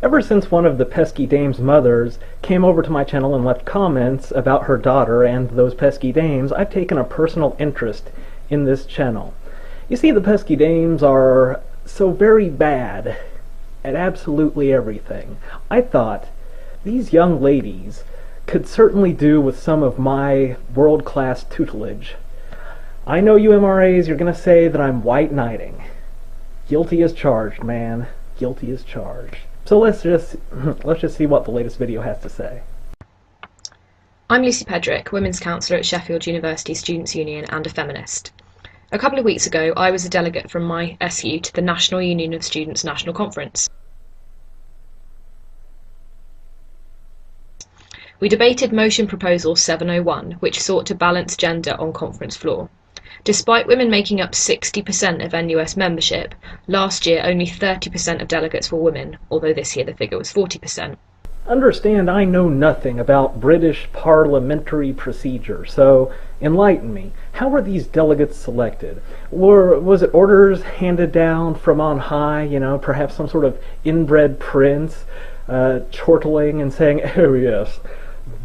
Ever since one of the pesky dame's mothers came over to my channel and left comments about her daughter and those pesky dames, I've taken a personal interest in this channel. You see, the pesky dames are so very bad at absolutely everything. I thought these young ladies could certainly do with some of my world-class tutelage. I know you MRAs, you're going to say that I'm white knighting. Guilty as charged, man. Guilty as charged. So let's just see what the latest video has to say. I'm Lucy Pedrick, Women's Counsellor at Sheffield University Students' Union and a feminist. A couple of weeks ago, I was a delegate from my SU to the National Union of Students National Conference. We debated Motion Proposal 701, which sought to balance gender on conference floor. Despite women making up 60% of NUS membership, last year only 30% of delegates were women, although this year the figure was 40%. Understand, I know nothing about British parliamentary procedure, so enlighten me. How were these delegates selected? Was it orders handed down from on high, perhaps some sort of inbred prince, chortling and saying, oh yes,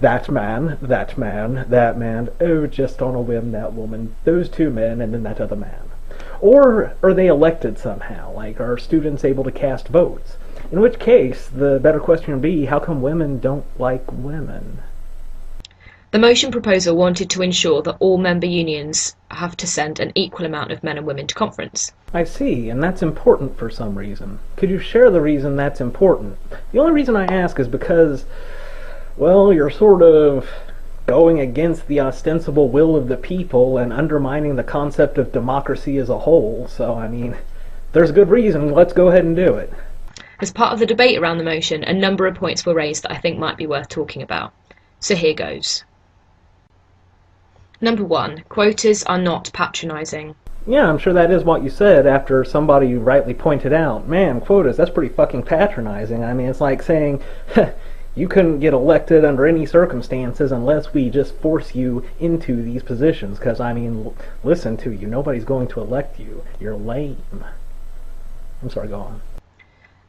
that man, that man, that man, oh, just on a whim, that woman, those two men, and then that other man? Or are they elected somehow? Like, are students able to cast votes? In which case, the better question would be, how come women don't like women? The motion proposal wanted to ensure that all member unions have to send an equal amount of men and women to conference. I see, and that's important for some reason. Could you share the reason that's important? The only reason I ask is because, well, you're sort of going against the ostensible will of the people and undermining the concept of democracy as a whole, so, I mean, there's a good reason, let's go ahead and do it. As part of the debate around the motion, a number of points were raised that I think might be worth talking about. So here goes. Number 1, quotas are not patronising. Yeah, I'm sure that is what you said after somebody rightly pointed out, man, quotas, that's pretty fucking patronising. I mean, it's like saying, you couldn't get elected under any circumstances unless we just force you into these positions, because, I mean, listen to you, nobody's going to elect you. You're lame. I'm sorry, go on.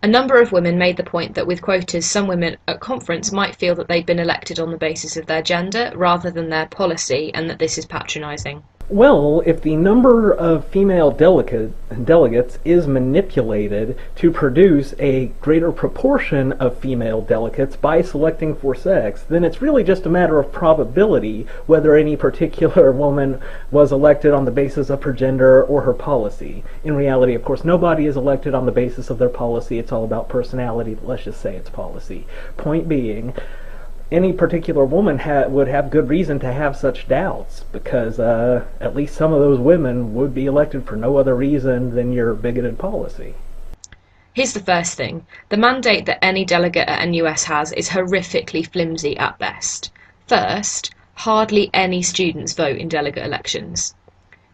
A number of women made the point that with quotas, some women at conference might feel that they'd been elected on the basis of their gender rather than their policy, and that this is patronising. Well, if the number of female delegates is manipulated to produce a greater proportion of female delegates by selecting for sex, then it's really just a matter of probability whether any particular woman was elected on the basis of her gender or her policy. In reality, of course, nobody is elected on the basis of their policy. It's all about personality. Let's just say it's policy. Point being, any particular woman would have good reason to have such doubts, because at least some of those women would be elected for no other reason than your bigoted policy. Here's the first thing. The mandate that any delegate at NUS has is horrifically flimsy at best. First, hardly any students vote in delegate elections.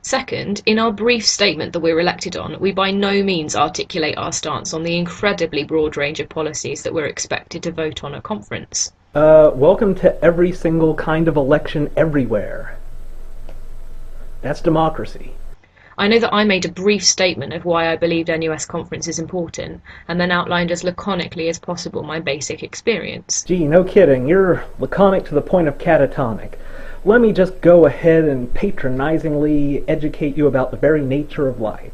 Second, in our brief statement that we're elected on, we by no means articulate our stance on the incredibly broad range of policies that we're expected to vote on at conference. Welcome to every single kind of election everywhere. That's democracy. I know that I made a brief statement of why I believed NUS conference is important, and then outlined as laconically as possible my basic experience. Gee, no kidding, you're laconic to the point of catatonic. Let me just go ahead and patronizingly educate you about the very nature of life.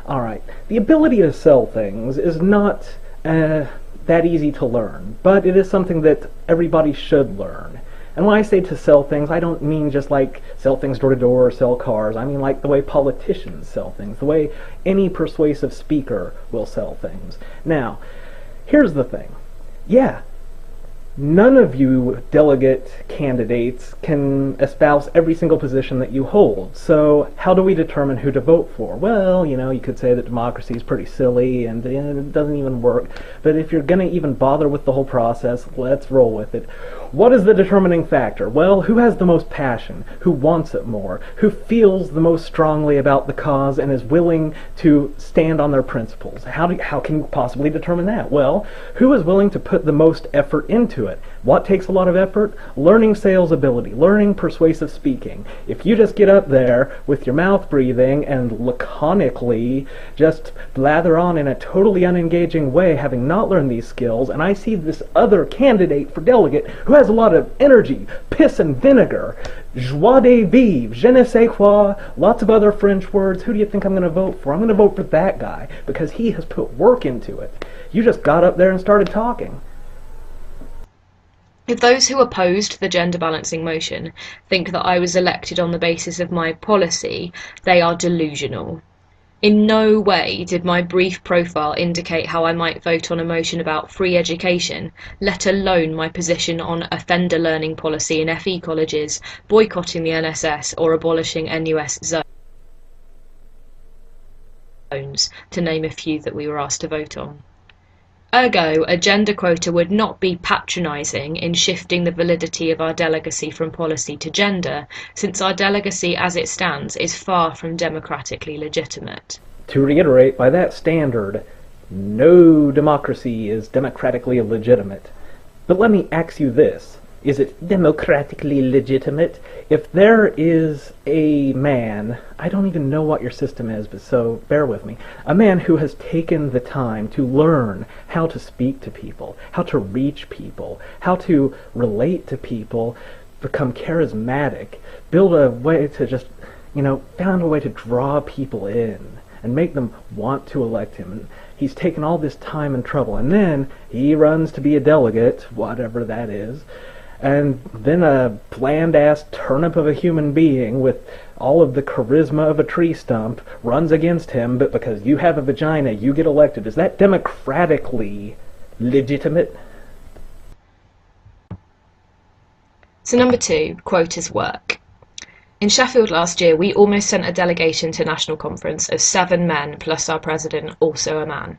Alright, the ability to sell things is not that easy to learn, but it is something that everybody should learn. And when I say to sell things, I don't mean just like sell things door to door or sell cars. I mean like the way politicians sell things, the way any persuasive speaker will sell things. Now, here's the thing. Yeah, none of you delegate candidates can espouse every single position that you hold. So how do we determine who to vote for? Well, you could say that democracy is pretty silly and it doesn't even work. But if you're going to even bother with the whole process, let's roll with it. What is the determining factor? Well, who has the most passion? Who wants it more? Who feels the most strongly about the cause and is willing to stand on their principles? How can you possibly determine that? Well, who is willing to put the most effort into it. What takes a lot of effort? Learning sales ability, learning persuasive speaking. If you just get up there with your mouth breathing and laconically just blather on in a totally unengaging way, having not learned these skills, and I see this other candidate for delegate who has a lot of energy, piss and vinegar, joie de vivre, je ne sais quoi, lots of other French words, who do you think I'm going to vote for? I'm going to vote for that guy because he has put work into it. You just got up there and started talking. If those who opposed the gender balancing motion think that I was elected on the basis of my policy, they are delusional. In no way did my brief profile indicate how I might vote on a motion about free education, let alone my position on offender learning policy in FE colleges, boycotting the NSS, or abolishing NUS zones, to name a few that we were asked to vote on. Ergo, a gender quota would not be patronising in shifting the validity of our delegacy from policy to gender, since our delegacy as it stands is far from democratically legitimate. To reiterate, by that standard, no democracy is democratically legitimate. But let me ask you this. Is it democratically legitimate if there is a man, I don't even know what your system is, but so bear with me, a man who has taken the time to learn how to speak to people, how to reach people, how to relate to people, become charismatic, build a way to just, found a way to draw people in and make them want to elect him. And he's taken all this time and trouble, and then he runs to be a delegate, whatever that is, and then a bland-ass turnip of a human being with all of the charisma of a tree stump runs against him, but because you have a vagina, you get elected. Is that democratically legitimate? So number 2, quotas work. In Sheffield last year, we almost sent a delegation to national conference of 7 men plus our president, also a man.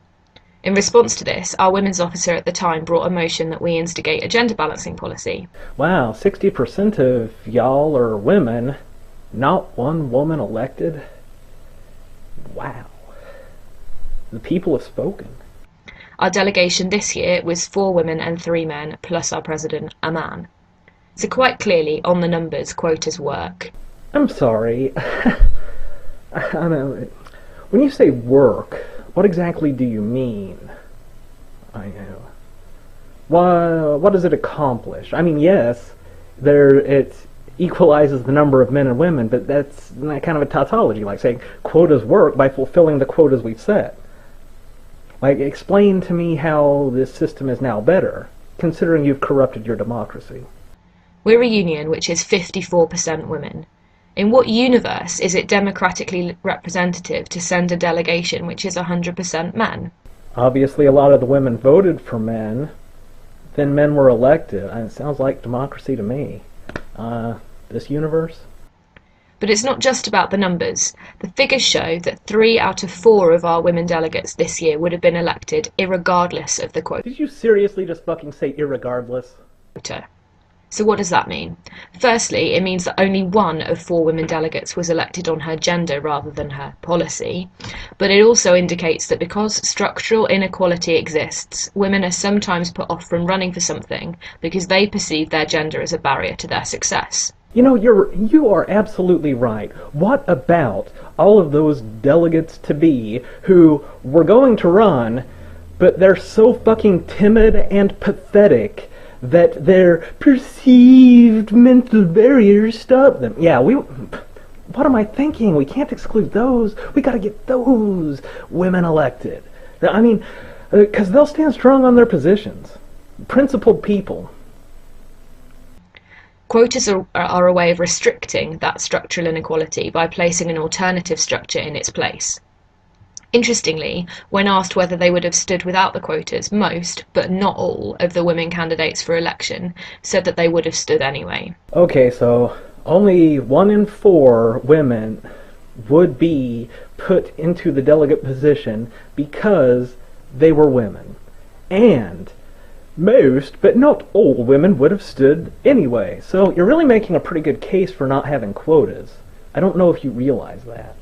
In response to this, our women's officer at the time brought a motion that we instigate a gender balancing policy. Wow, 60% of y'all are women, not one woman elected? Wow. The people have spoken. Our delegation this year was 4 women and 3 men, plus our president, a man. So quite clearly, on the numbers, quotas work. I'm sorry. I don't know. When you say work, what exactly do you mean? I know. What does it accomplish? I mean, yes, it equalizes the number of men and women, but that's kind of a tautology, like saying quotas work by fulfilling the quotas we've set. Like, explain to me how this system is now better, considering you've corrupted your democracy. We're a union which is 54% women. In what universe is it democratically representative to send a delegation which is 100% men? Obviously a lot of the women voted for men, then men were elected. It sounds like democracy to me. This universe? But it's not just about the numbers. The figures show that 3 out of 4 of our women delegates this year would have been elected irregardless of the quota. Did you seriously just fucking say irregardless? So what does that mean? Firstly, it means that only 1 of 4 women delegates was elected on her gender rather than her policy. But it also indicates that because structural inequality exists, women are sometimes put off from running for something because they perceive their gender as a barrier to their success. You are absolutely right. What about all of those delegates-to-be who were going to run, but they're so fucking timid and pathetic that their perceived mental barriers stop them? Yeah, what am I thinking? We can't exclude those. We gotta get those women elected. I mean, because they'll stand strong on their positions. Principled people. Quotas are a way of restricting that structural inequality by placing an alternative structure in its place. Interestingly, when asked whether they would have stood without the quotas, most, but not all, of the women candidates for election said that they would have stood anyway. Okay, so only 1 in 4 women would be put into the delegate position because they were women. And most, but not all, women would have stood anyway. So you're really making a pretty good case for not having quotas. I don't know if you realize that.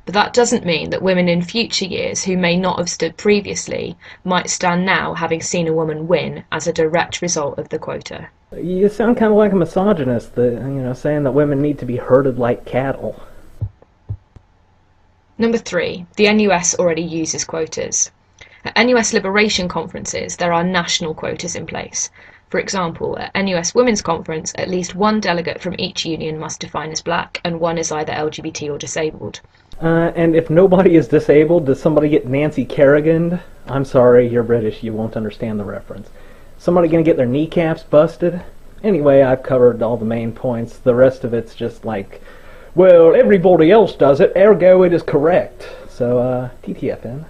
But that doesn't mean that women in future years who may not have stood previously might stand now having seen a woman win as a direct result of the quota. You sound kind of like a misogynist, saying that women need to be herded like cattle. Number 3, the NUS already uses quotas. At NUS liberation conferences, there are national quotas in place. For example, at NUS Women's Conference, at least one delegate from each union must define as black, and one is either LGBT or disabled. And if nobody is disabled, does somebody get Nancy Kerrigan? I'm sorry, you're British, you won't understand the reference. Somebody gonna get their kneecaps busted? Anyway, I've covered all the main points. The rest of it's just like, well, everybody else does it, ergo it is correct. So, TTFN.